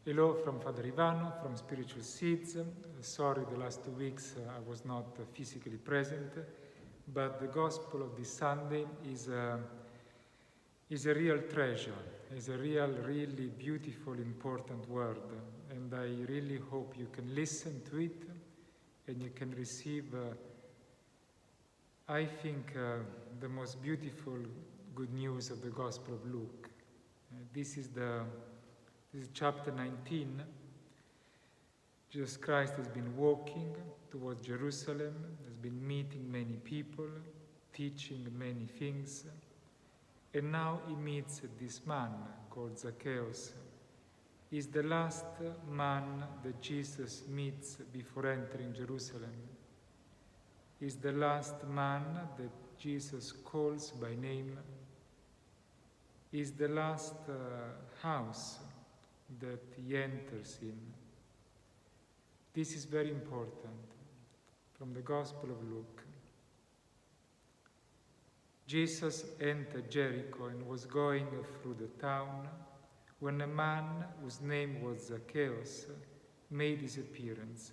Hello from Father Ivano from Spiritual Seeds. Sorry the last 2 weeks I was not physically present, but the Gospel of this Sunday is a real treasure, is a really beautiful, important word, and I really hope you can listen to it and you can receive, I think, the most beautiful good news of the Gospel of Luke. This is chapter 19. Jesus Christ has been walking towards Jerusalem, has been meeting many people, teaching many things, and now he meets this man called Zacchaeus. He's the last man that Jesus meets before entering Jerusalem. He's the last man that Jesus calls by name. He's the last house that he enters in. This is very important from the Gospel of Luke. Jesus entered Jericho and was going through the town when a man whose name was Zacchaeus made his appearance.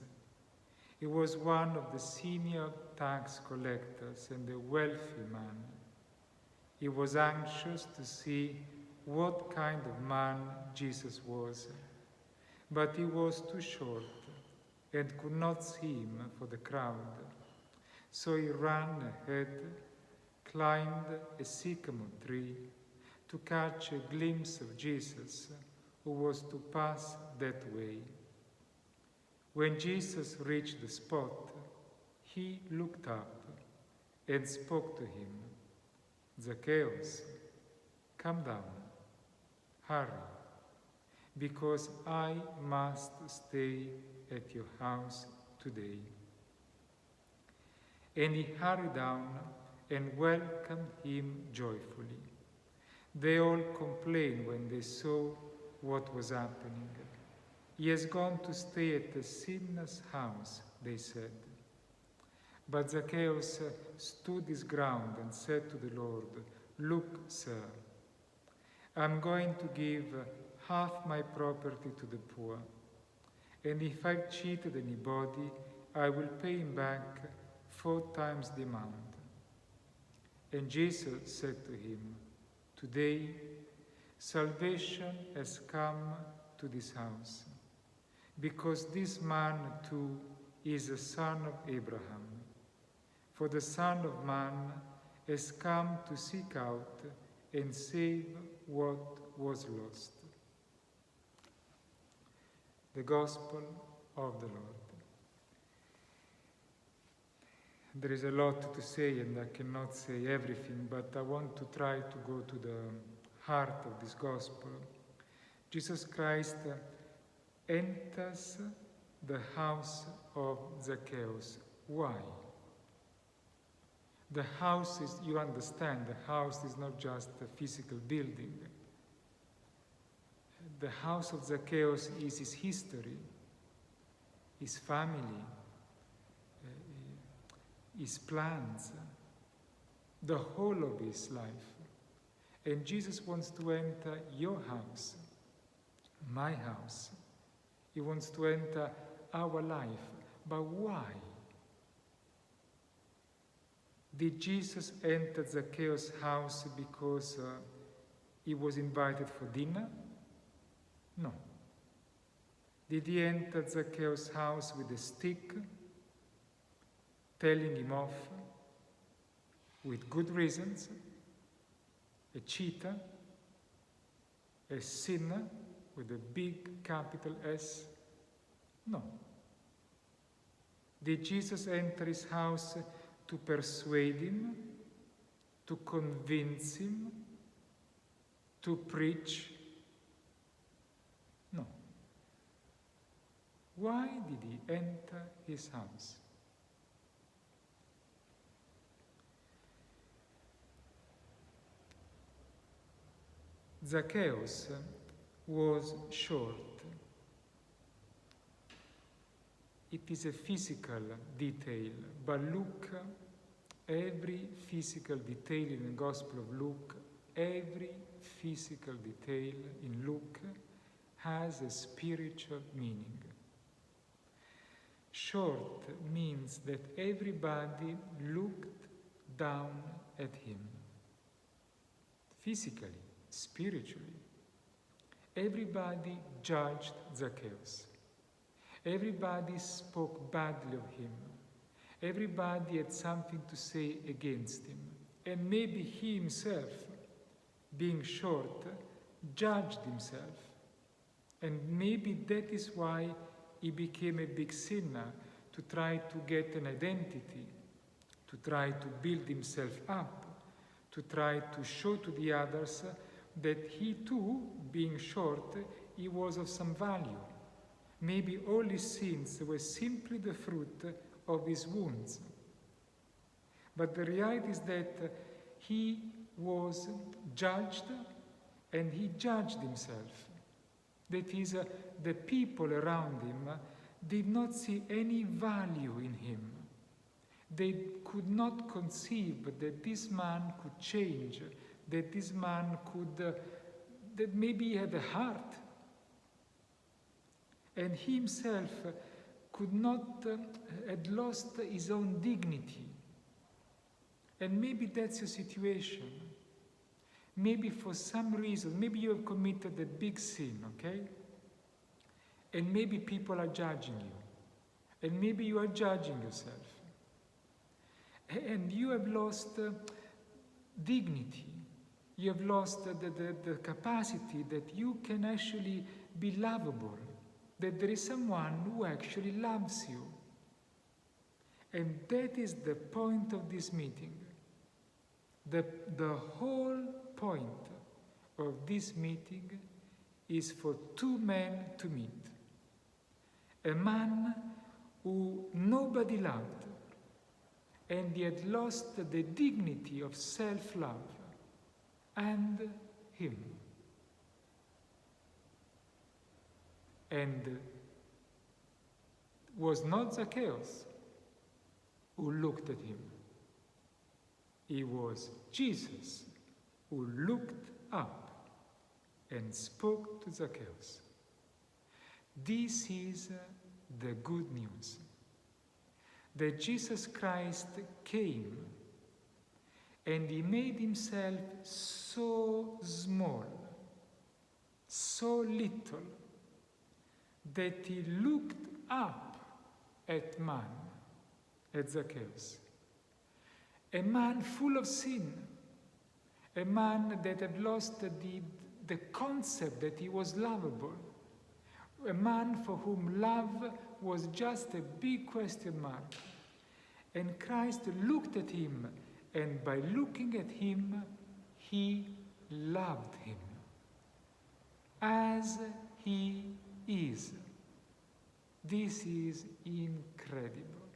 He was one of the senior tax collectors and a wealthy man. He was anxious to see what kind of man Jesus was, but he was too short and could not see him for the crowd. So he ran ahead, climbed a sycamore tree to catch a glimpse of Jesus, who was to pass that way. When Jesus reached the spot, he looked up and spoke to him. "Zacchaeus, come down. Hurry, because I must stay at your house today." And he hurried down and welcomed him joyfully. They all complained when they saw what was happening. "He has gone to stay at a sinner's house," they said. But Zacchaeus stood his ground and said to the Lord, "Look, sir, I'm going to give half my property to the poor, and if I've cheated anybody, I will pay him back 4 times the amount." And Jesus said to him, "Today salvation has come to this house, because this man too is a son of Abraham. For the Son of Man has come to seek out and save what was lost." The Gospel of the Lord. There is a lot to say and I cannot say everything, but I want to try to go to the heart of this Gospel. Jesus Christ enters the house of Zacchaeus. Why? The house is, you understand, the house is not just a physical building. The house of Zacchaeus is his history, his family, his plans, the whole of his life. And Jesus wants to enter your house, my house. He wants to enter our life. But why? Did Jesus enter Zacchaeus' house because he was invited for dinner? No. Did he enter Zacchaeus' house with a stick, telling him off with good reasons? A cheater, a sinner with a big capital S? No. Did Jesus enter his house to persuade him, to convince him, to preach? No. Why did he enter his house? Zacchaeus was short. It is a physical detail, but look, every physical detail in the Gospel of Luke, every physical detail in Luke has a spiritual meaning. Short means that everybody looked down at him. Physically, spiritually. Everybody judged Zacchaeus. Everybody spoke badly of him. Everybody had something to say against him. And maybe he himself, being short, judged himself. And maybe that is why he became a big sinner, to try to get an identity, to try to build himself up, to try to show to the others that he too, being short, he was of some value. Maybe all his sins were simply the fruit of his wounds. But the reality is that he was judged, and he judged himself. That is, the people around him did not see any value in him. They could not conceive that this man could change, that this man could, that maybe he had a heart. And he himself could not, had lost his own dignity. And maybe that's your situation. Maybe for some reason, maybe you have committed a big sin, okay? And maybe people are judging you. And maybe you are judging yourself. And you have lost dignity. You have lost the capacity that you can actually be lovable. That there is someone who actually loves you. And that is the point of this meeting. The whole point of this meeting is for two men to meet. A man who nobody loved, and he had lost the dignity of self-love, and him. And was not Zacchaeus who looked at him. It was Jesus who looked up and spoke to Zacchaeus. This is the good news. That Jesus Christ came and he made himself so small, so little, that he looked up at man, at Zacchaeus. A man full of sin, a man that had lost the concept that he was lovable, a man for whom love was just a big question mark. And Christ looked at him, and by looking at him, he loved him as he is. This is incredible.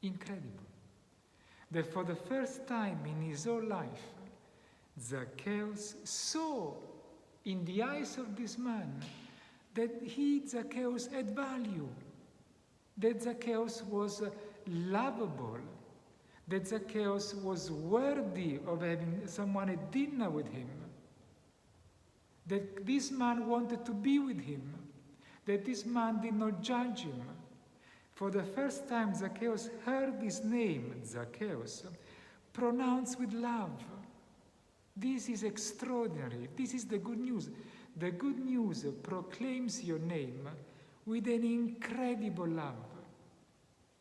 Incredible. That for the first time in his whole life, Zacchaeus saw in the eyes of this man that he, Zacchaeus, had value, that Zacchaeus was lovable, that Zacchaeus was worthy of having someone at dinner with him, that this man wanted to be with him, that this man did not judge him. For the first time, Zacchaeus heard his name, Zacchaeus, pronounced with love. This is extraordinary. This is the good news. The good news proclaims your name with an incredible love.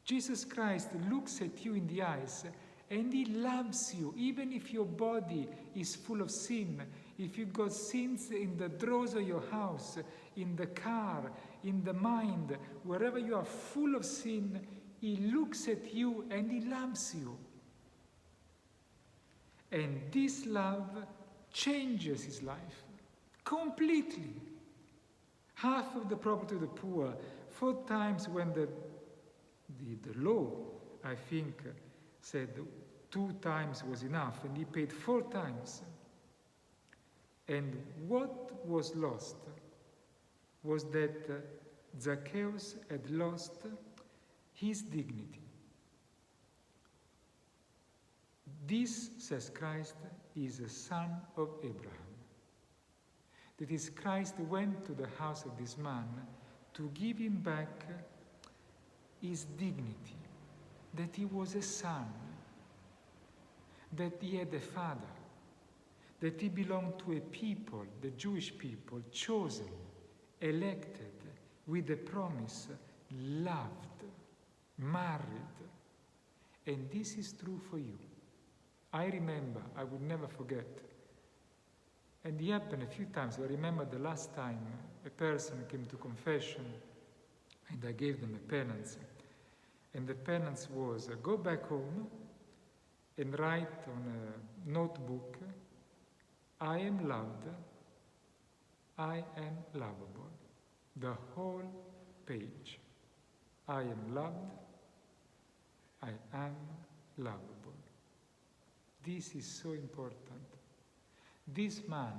Jesus Christ looks at you in the eyes and he loves you, even if your body is full of sin, if you've got sins in the drawers of your house, in the car, in the mind, wherever you are full of sin, he looks at you and he loves you. And this love changes his life completely. Half of the property of the poor, 4 times when the law, I think, said 2 times was enough, and he paid 4 times. And what was lost was that Zacchaeus had lost his dignity. This, says Christ, is a son of Abraham. That is, Christ went to the house of this man to give him back his dignity, that he was a son, that he had a father, that he belonged to a people, the Jewish people, chosen, elected, with the promise, loved, married. And this is true for you. I remember, I would never forget, and it happened a few times. I remember the last time a person came to confession and I gave them a penance. And the penance was, go back home and write on a notebook, I am loved, I am lovable. The whole page. I am loved, I am lovable. This is so important. This man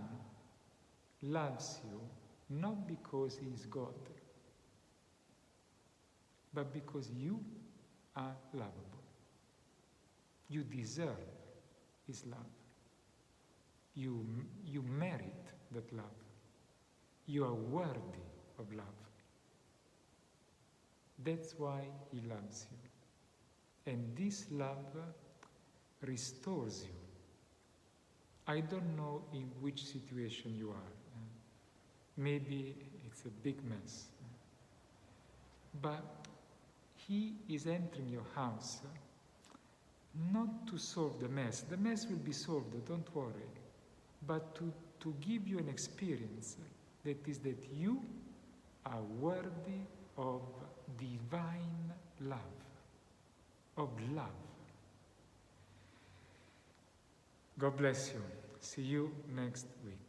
loves you not because he is God, but because you are lovable. You deserve his love. You merit that love. You are worthy of love. That's why he loves you. And this love restores you. I don't know in which situation you are. Maybe it's a big mess. But he is entering your house not to solve the mess. The mess will be solved, don't worry. But to give you an experience that is that you are worthy of divine love, of love. God bless you. See you next week.